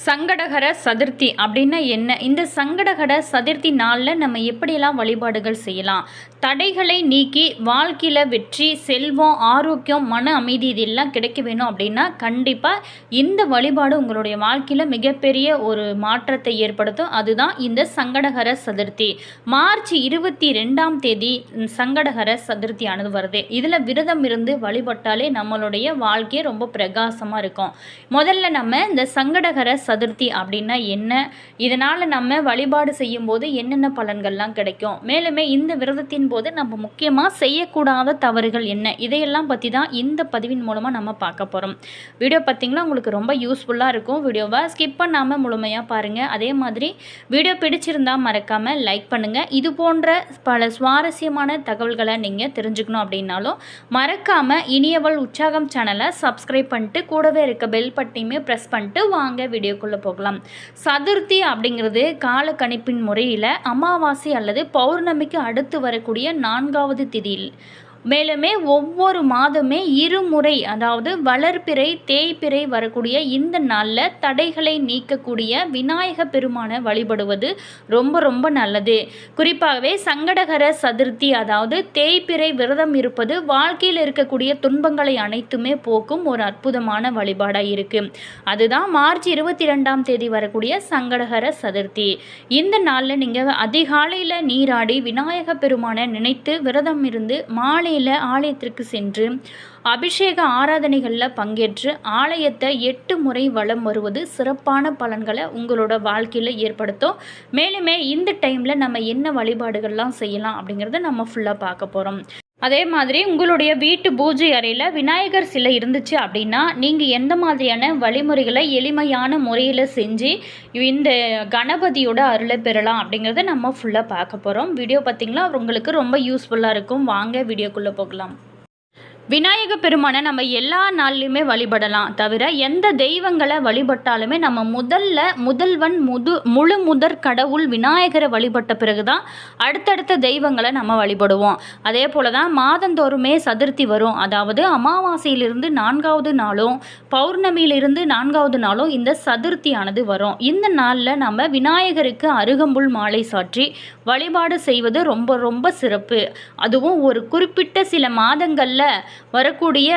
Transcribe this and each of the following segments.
சங்கடகர சதுர்த்தி அப்படின்னா என்ன? இந்த சங்கடகர சதுர்த்தி நாளில் நம்ம எப்படியெல்லாம் வழிபாடுகள் செய்யலாம்? தடைகளை நீக்கி வாழ்க்கையில் வெற்றி, செல்வம், ஆரோக்கியம், மன அமைதி இதெல்லாம் கிடைக்க வேணும் அப்படின்னா கண்டிப்பாக இந்த வழிபாடு உங்களுடைய வாழ்க்கையில் மிகப்பெரிய ஒரு மாற்றத்தை ஏற்படுத்தும். அதுதான் இந்த சங்கடகர சதுர்த்தி. மார்ச் 22ஆம் தேதி சங்கடகர சதுர்த்தியானது வருது. இதில் விரதம் இருந்து வழிபட்டாலே நம்மளுடைய வாழ்க்கையே ரொம்ப பிரகாசமாக இருக்கும். முதல்ல நம்ம இந்த சங்கடகர சதுர்த்தி அப்படின்னா என்ன, இதனால் நம்ம வழிபாடு செய்யும்போது என்னென்ன பலன்கள்லாம் கிடைக்கும், மேலுமே இந்த விரதத்தின் போது நம்ம முக்கியமாக செய்யக்கூடாத தவறுகள் என்ன, இதையெல்லாம் பற்றி தான் இந்த பதிவின் மூலமாக நம்ம பார்க்க போகிறோம். வீடியோ பார்த்திங்கன்னா உங்களுக்கு ரொம்ப யூஸ்ஃபுல்லாக இருக்கும். வீடியோவை ஸ்கிப் பண்ணாமல் முழுமையாக பாருங்கள். அதே மாதிரி வீடியோ பிடிச்சிருந்தால் மறக்காமல் லைக் பண்ணுங்கள். இது போன்ற பல சுவாரஸ்யமான தகவல்களை நீங்கள் தெரிஞ்சுக்கணும் அப்படின்னாலும் மறக்காமல் இனியவள் உற்சாகம் சேனலை சப்ஸ்கிரைப் பண்ணிட்டு கூடவே இருக்க பெல் பட்டனையுமே ப்ரெஸ் பண்ணிட்டு வாங்க வீடியோக்குள்ளே போகலாம். சதுர்த்தி அப்படிங்கிறது கால கணிப்பின் முறையில் அமாவாசை அல்லது பௌர்ணமிக்கு அடுத்து வரக்கூடிய 4வது திதியில், மேலுமே ஒவ்வொரு மாதமே இருமுறை, அதாவது வளர்பிறை தேய்பிறை வரக்கூடிய இந்த நாளில் தடைகளை நீக்கக்கூடிய விநாயக பெருமானை வழிபடுவது ரொம்ப ரொம்ப நல்லது. குறிப்பாகவே சங்கடகர சதுர்த்தி அதாவது தேய்பிறை விரதம் இருப்பது வாழ்க்கையில் இருக்கக்கூடிய துன்பங்களை அனைத்துமே போக்கும் ஒரு அற்புதமான வழிபாடாக இருக்குது. அதுதான் மார்ச் 22ஆம் தேதி வரக்கூடிய சங்கடகர சதுர்த்தி. இந்த நாளில் நீங்கள் அதிகாலையில் நீராடி விநாயக பெருமானை நினைத்து விரதம் இருந்து மாலை ஆலயத்திற்கு சென்று அபிஷேக ஆராதனைகளில் பங்கேற்று ஆலயத்தை 8 முறை வலம் வருவது சிறப்பான பலன்களை உங்களோட வாழ்க்கையில் ஏற்படுத்தும். மேலுமே இந்த டைமில் நம்ம என்ன வழிபாடுகள்லாம் செய்யலாம் அப்படிங்கிறத நம்ம ஃபுல்லாக பார்க்க போகிறோம். அதே மாதிரி உங்களுடைய வீட்டு பூஜை அறையில் விநாயகர் சிலை இருந்துச்சு அப்படின்னா நீங்கள் எந்த மாதிரியான வழிமுறைகளை எளிமையான முறையில் செஞ்சு இந்த கணபதியோட அருளை பெறலாம் அப்படிங்கிறத நம்ம ஃபுல்லாக பார்க்க போகிறோம். வீடியோ பார்த்திங்களா உங்களுக்கு ரொம்ப யூஸ்ஃபுல்லாக இருக்கும். வாங்க வீடியோக்குள்ளே போகலாம். விநாயக பெருமானை நம்ம எல்லா நாள்லையுமே வழிபடலாம். தவிர எந்த தெய்வங்களை வழிபட்டாலுமே நம்ம முதல்வன் முழு முதற் கடவுள் விநாயகரை வழிபட்ட பிறகு தான் அடுத்தடுத்த தெய்வங்களை நம்ம வழிபடுவோம். அதே போல தான் மாதந்தோறுமே சதுர்த்தி வரும். அதாவது அமாவாசையிலிருந்து 4வது நாளும் பௌர்ணமியிலிருந்து 4வது நாளும் இந்த சதுர்த்தியானது வரும். இந்த நாளில் நம்ம விநாயகருக்கு அருகம்புல் மாலை சாற்றி வழிபாடு செய்வது ரொம்ப ரொம்ப சிறப்பு. அதுவும் ஒரு குறிப்பிட்ட சில மாதங்களில் வரக்கூடிய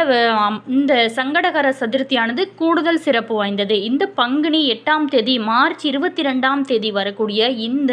இந்த சங்கடகர சதுர்த்தியானது கூடுதல் சிறப்பு வாய்ந்தது. இந்த பங்குனி 8ஆம் தேதி மார்ச் 22ஆம் தேதி வரக்கூடிய இந்த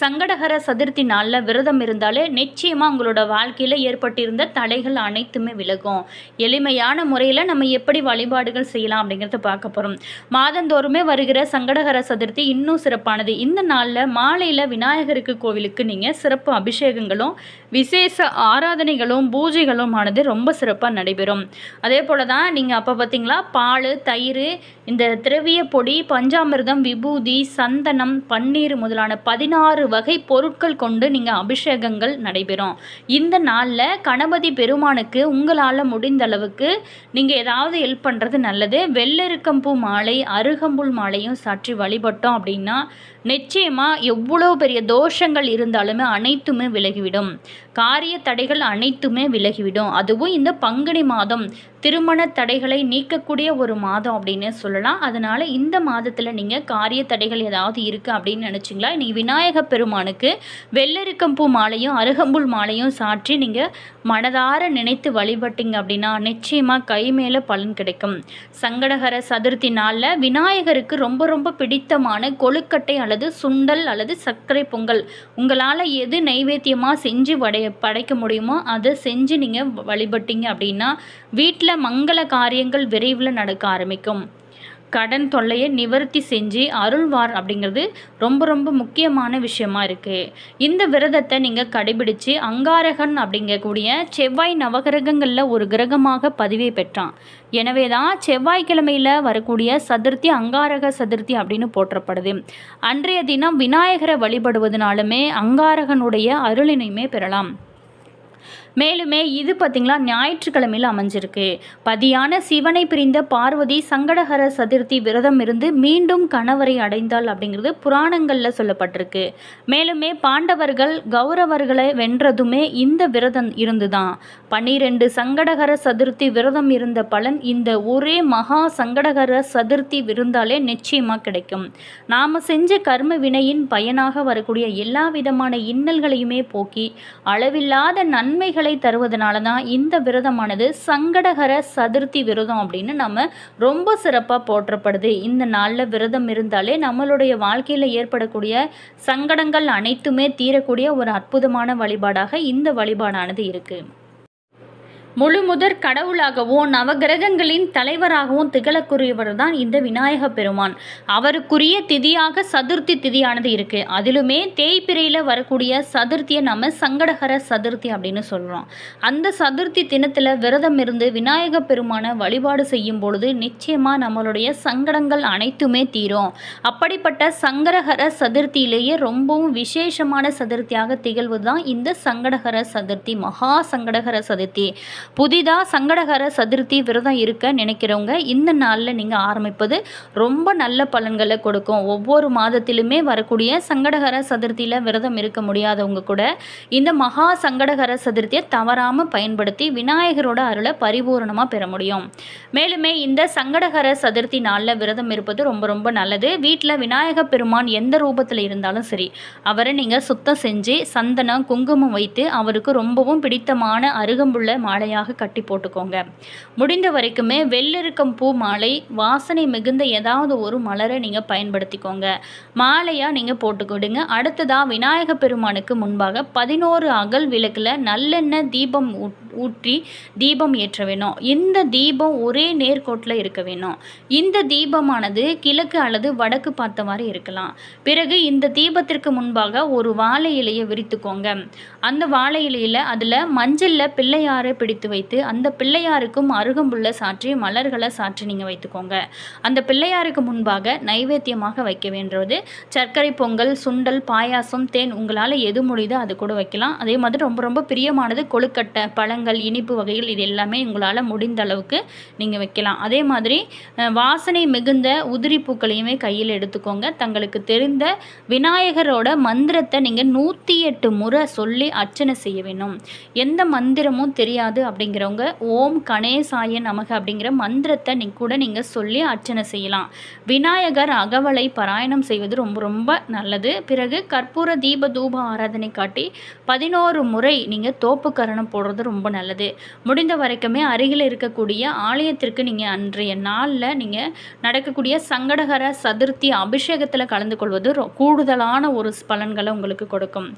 சங்கடகர சதுர்த்தி நாளில் விரதம் இருந்தாலே நிச்சயமாக உங்களோட வாழ்க்கையில் ஏற்பட்டிருந்த தடைகள் அனைத்துமே விலகும். எளிமையான முறையில் நம்ம எப்படி வழிபாடுகள் செய்யலாம் அப்படிங்கிறத பார்க்க போகிறோம். மாதந்தோறுமே வருகிற சங்கடகர சதுர்த்தி இன்னும் சிறப்பானது. இந்த நாளில் மாலையில் விநாயகருக்கு கோவிலுக்கு நீங்கள் சிறப்பு அபிஷேகங்களும் விசேஷ ஆராதனைகளும் பூஜைகளும் ஆனது ரொம்ப சிறப்பாக நடைபெறும். அதே போல தான் நீங்கள் அப்போ பார்த்தீங்களா பால், தயிர், இந்த திரவிய பொடி, பஞ்சாமிர்தம், விபூதி, சந்தனம், பன்னீர் முதலான 16 வகை பொருட்கள் கொண்டு நீங்கள் அபிஷேகங்கள் நடைபெறும். இந்த நாளில் கணபதி பெருமானுக்கு உங்களால் முடிந்த அளவுக்கு நீங்கள் ஏதாவது ஹெல்ப் பண்ணுறது நல்லது. வெள்ளெருக்கம்பூ மாலை, அருகம்புல் மாலையும் சாற்றி வழிபட்டோம் அப்படின்னா நிச்சயமாக எவ்வளோ பெரிய தோஷங்கள் இருந்தாலுமே அனைத்துமே விலகிவிடும். காரிய தடைகள் அனைத்துமே விலகிவிடும். அதுவும் இந்த பங்குனி மாதம் திருமண தடைகளை நீக்கக்கூடிய ஒரு மாதம் அப்படின்னு சொல்லலாம். அதனால் இந்த மாதத்தில் நீங்கள் காரிய தடைகள் ஏதாவது இருக்குது அப்படின்னு நினச்சிங்களா, நீங்கள் விநாயக பெருமானுக்கு வெள்ளெருக்கம்பூ மாலையும் அருகம்புல் மாலையும் சாற்றி நீங்கள் மனதார நினைத்து வழிபட்டீங்க அப்படின்னா நிச்சயமாக கை மேலே பலன் கிடைக்கும். சங்கடகர சதுர்த்தி நாளில் விநாயகருக்கு ரொம்ப ரொம்ப பிடித்தமான கொழுக்கட்டை அல்லது சுண்டல் அல்லது சர்க்கரை பொங்கல் உங்களால் எது நைவேத்தியமாக செஞ்சு படைக்க முடியுமோ அதை செஞ்சு நீங்கள் வழிபட்டீங்க அப்படின்னா வீட்டில் மங்கள காரியங்கள் விரைவில் நடக்க ஆரம்பிக்கும். கடன் தொல்லையை நிவர்த்தி செஞ்சு அருள்வார் அப்படிங்கிறது ரொம்ப ரொம்ப முக்கியமான விஷயமா இருக்குது. இந்த விரதத்தை நீங்கள் கடைபிடிச்சு அங்காரகன் அப்படிங்கக்கூடிய செவ்வாய் நவகிரகங்களில் ஒரு கிரகமாக பதிவை பெற்றான். எனவே தான் செவ்வாய்க்கிழமையில் வரக்கூடிய சதுர்த்தி அங்காரக சதுர்த்தி அப்படின்னு போற்றப்படுது. அன்றைய தினம் விநாயகரை வழிபடுவதனாலுமே அங்காரகனுடைய அருளினையுமே பெறலாம். மேலுமே இது பார்த்திங்களா ஞாயிற்றுக்கிழமையில் அமைஞ்சிருக்கு. பதியான சிவனை பிரிந்த பார்வதி சங்கடஹர சதுர்த்தி விரதம் இருந்து மீண்டும் கணவரை அடைந்தாள் அப்படிங்கிறது புராணங்களில் சொல்லப்பட்டிருக்கு. மேலுமே பாண்டவர்கள் கௌரவர்களை வென்றதுமே இந்த விரதம் இருந்துதான். 12 சங்கடஹர சதுர்த்தி விரதம் இருந்த பலன் இந்த ஒரே மகா சங்கடஹர சதுர்த்தி விருந்தாலே நிச்சயமாக கிடைக்கும். நாம் செஞ்ச கர்ம வினையின் பயனாக வரக்கூடிய எல்லா விதமான இன்னல்களையுமே போக்கி அளவில்லாத நன்மைகளை தருவதனால தான் இந்த விரதமானது சங்கடஹர சதுர்த்தி விரதம் அப்படின்னு நம்ம ரொம்ப சிறப்பாக போற்றப்படுது. இந்த நாளில் விரதம் இருந்தாலே நம்மளுடைய வாழ்க்கையில் ஏற்படக்கூடிய சங்கடங்கள் அனைத்துமே தீரக்கூடிய ஒரு அற்புதமான வழிபாடாக இந்த வழிபாடானது இருக்குது. முழுமுதற் கடவுளாகவும் நவகிரகங்களின் தலைவராகவும் திகழக்கூடியவர் தான் இந்த விநாயக பெருமான். அவருக்குரிய திதியாக சதுர்த்தி திதியானது இருக்குது. அதிலுமே தேய்பிரையில் வரக்கூடிய சதுர்த்தியை நம்ம சங்கடஹர சதுர்த்தி அப்படின்னு சொல்கிறோம். அந்த சதுர்த்தி தினத்தில் விரதம் இருந்து விநாயக பெருமானை வழிபாடு செய்யும் பொழுது நிச்சயமாக நம்மளுடைய சங்கடங்கள் அனைத்துமே தீரும். அப்படிப்பட்ட சங்கடஹர சதுர்த்தியிலேயே ரொம்பவும் விசேஷமான சதுர்த்தியாக திகழ்வது தான் இந்த சங்கடஹர சதுர்த்தி, மகா சங்கடஹர சதுர்த்தி. புதிதாக சங்கடஹர சதுர்த்தி விரதம் இருக்க நினைக்கிறவங்க இந்த நாளில் நீங்கள் ஆரம்பிப்பது ரொம்ப நல்ல பலன்களை கொடுக்கும். ஒவ்வொரு மாதத்திலுமே வரக்கூடிய சங்கடஹர சதுர்த்தியில் விரதம் இருக்க முடியாதவங்க கூட இந்த மகா சங்கடஹர சதுர்த்தியை தவறாமல் பயன்படுத்தி விநாயகரோட அருளை பரிபூரணமாக பெற முடியும். மேலுமே இந்த சங்கடஹர சதுர்த்தி நாளில் விரதம் இருப்பது ரொம்ப ரொம்ப நல்லது. வீட்டில் விநாயக பெருமான் எந்த ரூபத்தில் இருந்தாலும் சரி, அவரை நீங்கள் சுத்தம் செஞ்சு சந்தனம் குங்குமம் வைத்து அவருக்கு ரொம்பவும் பிடித்தமான அருகம்புள்ள மாலையாக கட்டி போட்டுக்கோங்க. முடிந்த வரைக்குமே வெள்ளெருக்கம் பூ மாலை, வாசனை மிகுந்த ஏதாவது ஒரு மலரை நீங்கள் பயன்படுத்திக்கோங்க. மாலையாக நீங்கள் போட்டுக்கிடுங்க. அடுத்ததாக விநாயக பெருமானுக்கு முன்பாக 11 அகல் விளக்கில் நல்லெண்ணெய் தீபம் ஊற்றி தீபம் ஏற்ற வேணும். இந்த தீபம் ஒரே நேர்கோட்டில் இருக்க வேணும். இந்த தீபமானது கிழக்கு அல்லது வடக்கு பார்த்தவாறு இருக்கலாம். பிறகு இந்த தீபத்திற்கு முன்பாக ஒரு வாழை இலையை விரித்துக்கோங்க. அந்த வாழை இலையில் அதில் மஞ்சளில் பிள்ளையாரை பிடித்து வைத்து அந்த பிள்ளையாருக்கும் அருகம்புல்ல சாற்றி மலர்களை சாற்றி நீங்கள் வைத்துக்கோங்க. அந்த பிள்ளையாருக்கு முன்பாக நைவேத்தியமாக வைக்க வேண்டுவது சர்க்கரை பொங்கல், சுண்டல், பாயாசம், தேன், உங்களால் எது முடியுதோ அது கூட வைக்கலாம். அதே மாதிரி ரொம்ப ரொம்ப பிரியமானது கொழுக்கட்டை, பழங்கள், இனிப்பு வகைகள், இது எல்லாமே உங்களால் முடிந்த அளவுக்கு நீங்கள் வைக்கலாம். அதே மாதிரி வாசனை மிகுந்த உதிரி பூக்களையுமே கையில் எடுத்துக்கோங்க. தங்களுக்கு தெரிந்த விநாயகரோட மந்திரத்தை நீங்கள் 108 முறை சொல்லி அர்ச்சனை செய்ய வேணும். எந்த மந்திரமும் தெரியாது அப்படிங்கிறவங்க ஓம் கணேசாய நமக அப்படிங்கிற மந்திரத்தை கூட நீங்கள் சொல்லி அர்ச்சனை செய்யலாம். விநாயகர் அகவலை பாராயணம் செய்வது ரொம்ப ரொம்ப நல்லது. பிறகு கற்பூர தீப தூப ஆராதனை காட்டி 11 முறை நீங்கள் தோப்பு கரணம் போடுறது ரொம்ப நல்லது. முடிந்த வரைக்குமே அருகில் இருக்கக்கூடிய ஆலயத்திற்கு நீங்கள் அன்றைய நாளில் நீங்கள் நடக்கக்கூடிய சங்கடஹர சதுர்த்தி அபிஷேகத்தில் கலந்து கொள்வது கூடுதலான ஒரு பலன்களை உங்களுக்கு கொடுக்கும்.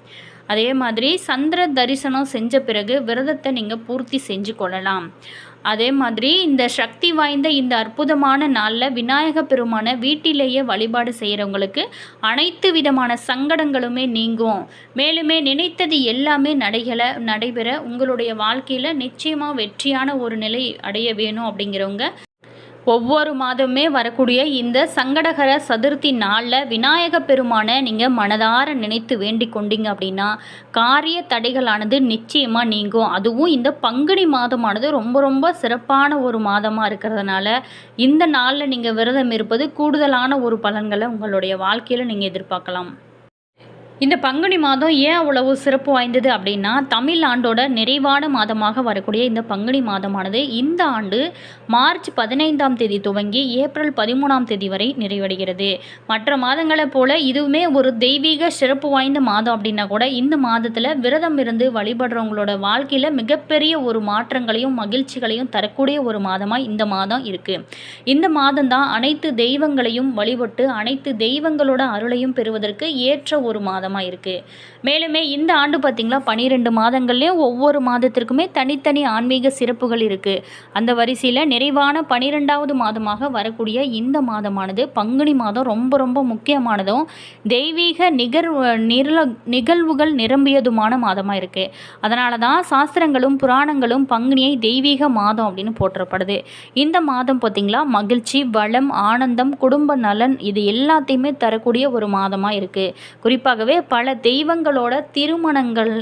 அதே மாதிரி சந்திர தரிசனம் செஞ்ச பிறகு விரதத்தை நீங்கள் பூர்த்தி செஞ்சு கொள்ளலாம். அதே மாதிரி இந்த சக்தி வாய்ந்த இந்த அற்புதமான நாளில் விநாயக பெருமான வீட்டிலேயே வழிபாடு செய்கிறவங்களுக்கு அனைத்து விதமான சங்கடங்களுமே நீங்கும். மேலுமே நினைத்தது எல்லாமே நடைபெற உங்களுடைய வாழ்க்கையில் நிச்சயமாக வெற்றியான ஒரு நிலை அடைய வேணும் அப்படிங்கிறவங்க ஒவ்வொரு மாதமே வரக்கூடிய இந்த சங்கடஹர சதுர்த்தி நாளில் விநாயக பெருமானை நீங்கள் மனதார நினைத்து வேண்டிக் கொண்டீங்க அப்படின்னா காரிய தடைகளானது நிச்சயமாக நீங்கும். அதுவும் இந்த பங்குனி மாதமானது ரொம்ப ரொம்ப சிறப்பான ஒரு மாதமாக இருக்கிறதுனால இந்த நாளில் நீங்கள் விரதம் இருப்பது கூடுதலான ஒரு பலன்களை உங்களுடைய வாழ்க்கையில் நீங்கள் எதிர்பார்க்கலாம். இந்த பங்குனி மாதம் ஏன் அவ்வளவு சிறப்பு வாய்ந்தது அப்படின்னா, தமிழ் ஆண்டோட நிறைவான மாதமாக வரக்கூடிய இந்த பங்குனி மாதமானது இந்த ஆண்டு மார்ச் 15ஆம் தேதி துவங்கி ஏப்ரல் 13ஆம் தேதி வரை நிறைவடைகிறது. மற்ற மாதங்களை போல இதுவுமே ஒரு தெய்வீக சிறப்பு வாய்ந்த மாதம் அப்படின்னா கூட இந்த மாதத்தில் விரதம் இருந்து வழிபடுறவங்களோட வாழ்க்கையில் மிகப்பெரிய ஒரு மாற்றங்களையும் மகிழ்ச்சிகளையும் தரக்கூடிய ஒரு மாதமாக இந்த மாதம் இருக்குது. இந்த மாதம்தான் அனைத்து தெய்வங்களையும் வழிபட்டு அனைத்து தெய்வங்களோட அருளையும் பெறுவதற்கு ஏற்ற ஒரு மாதம் இருக்கு. மேலுமே இந்த ஆண்டு பார்த்தீங்களா 12 மாதங்கள்லேயும் ஒவ்வொரு மாதத்திற்குமே தனித்தனி ஆன்மீக சிறப்புகள் இருக்கு. அந்த வரிசையில் நிறைவான 12வது மாதமாக வரக்கூடிய இந்த மாதமானது பங்குனி மாதம் ரொம்ப ரொம்ப முக்கியமானதும் தெய்வீக நிகழ்வுகள் நிரம்பியதுமான மாதமாக இருக்கு. அதனால தான் சாஸ்திரங்களும் புராணங்களும் பங்குனியை தெய்வீக மாதம் அப்படின்னு போற்றப்படுது. இந்த மாதம் பார்த்தீங்களா மகிழ்ச்சி, வளம், ஆனந்தம், குடும்ப நலன் இது எல்லாத்தையுமே தரக்கூடிய ஒரு மாதமாக இருக்கு. குறிப்பாகவே பல தெய்வங்களோட திருமணங்கள்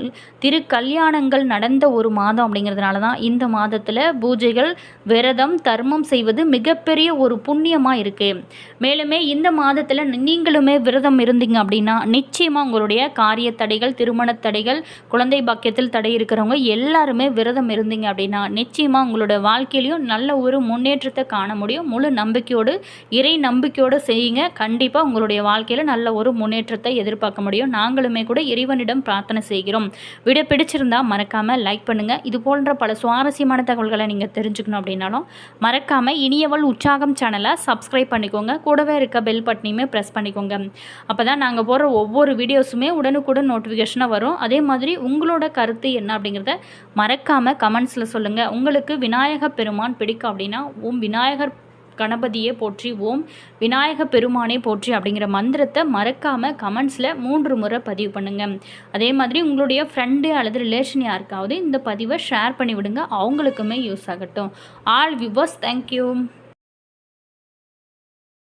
திருக்கல்யாணங்கள் நடந்த ஒரு மாதம் அப்படிங்கிறதுனால தான் இந்த மாதத்தில் பூஜைகள் விரதம் தர்மம் செய்வது மிகப்பெரிய ஒரு புண்ணியமாக இருக்குது. மேலுமே இந்த மாதத்தில் நீங்களுமே விரதம் இருந்தீங்க அப்படின்னா நிச்சயமாக உங்களுடைய காரிய தடைகள் திருமண தடைகள் குழந்தை பாக்கியத்தில் தடை இருக்கிறவங்க எல்லாருமே விரதம் இருந்தீங்க அப்படின்னா நிச்சயமாக உங்களோட வாழ்க்கையிலையும் நல்ல ஒரு முன்னேற்றத்தை காண முடியும். முழு நம்பிக்கையோடு இறை நம்பிக்கையோடு செய்யுங்க. கண்டிப்பாக உங்களுடைய வாழ்க்கையில் நல்ல ஒரு முன்னேற்றத்தை எதிர்பார்க்க முடியும். நாங்களுமே கூட இறைவனிடம் பிரார்த்தனை செய்கிறோம். வீடியோ பிடிச்சிருந்தா மறக்காமல் லைக் பண்ணுங்கள். இது போன்ற பல சுவாரஸ்யமான தகவல்களை நீங்கள் தெரிஞ்சுக்கணும் அப்படின்னாலும் மறக்காமல் இனியவள் உற்சாகம் சேனலை சப்ஸ்கிரைப் பண்ணிக்கோங்க. கூடவே இருக்க பெல் பட்டனையுமே ப்ரெஸ் பண்ணிக்கோங்க. அப்போ தான் நாங்கள் போடுற ஒவ்வொரு வீடியோஸுமே உடனுக்குடன் நோட்டிஃபிகேஷனாக வரும். அதே மாதிரி உங்களோட கருத்து என்ன அப்படிங்கிறத மறக்காமல் கமெண்ட்ஸில் சொல்லுங்கள். உங்களுக்கு விநாயக பெருமான் பிடிக்கும் அப்படின்னா ஓம் விநாயகர் கணபதியே போற்றி ஓம் விநாயக பெருமானே போற்றி அப்படிங்கிற மந்திரத்தை மறக்காமல் கமெண்ட்ஸில் 3 முறை பதிவு பண்ணுங்கள். அதே மாதிரி உங்களுடைய ஃப்ரெண்டு அல்லது ரிலேஷன் யாருக்காவது இந்த பதிவை ஷேர் பண்ணி விடுங்க. அவங்களுக்குமே யூஸ் ஆகட்டும். All viewers, thank you.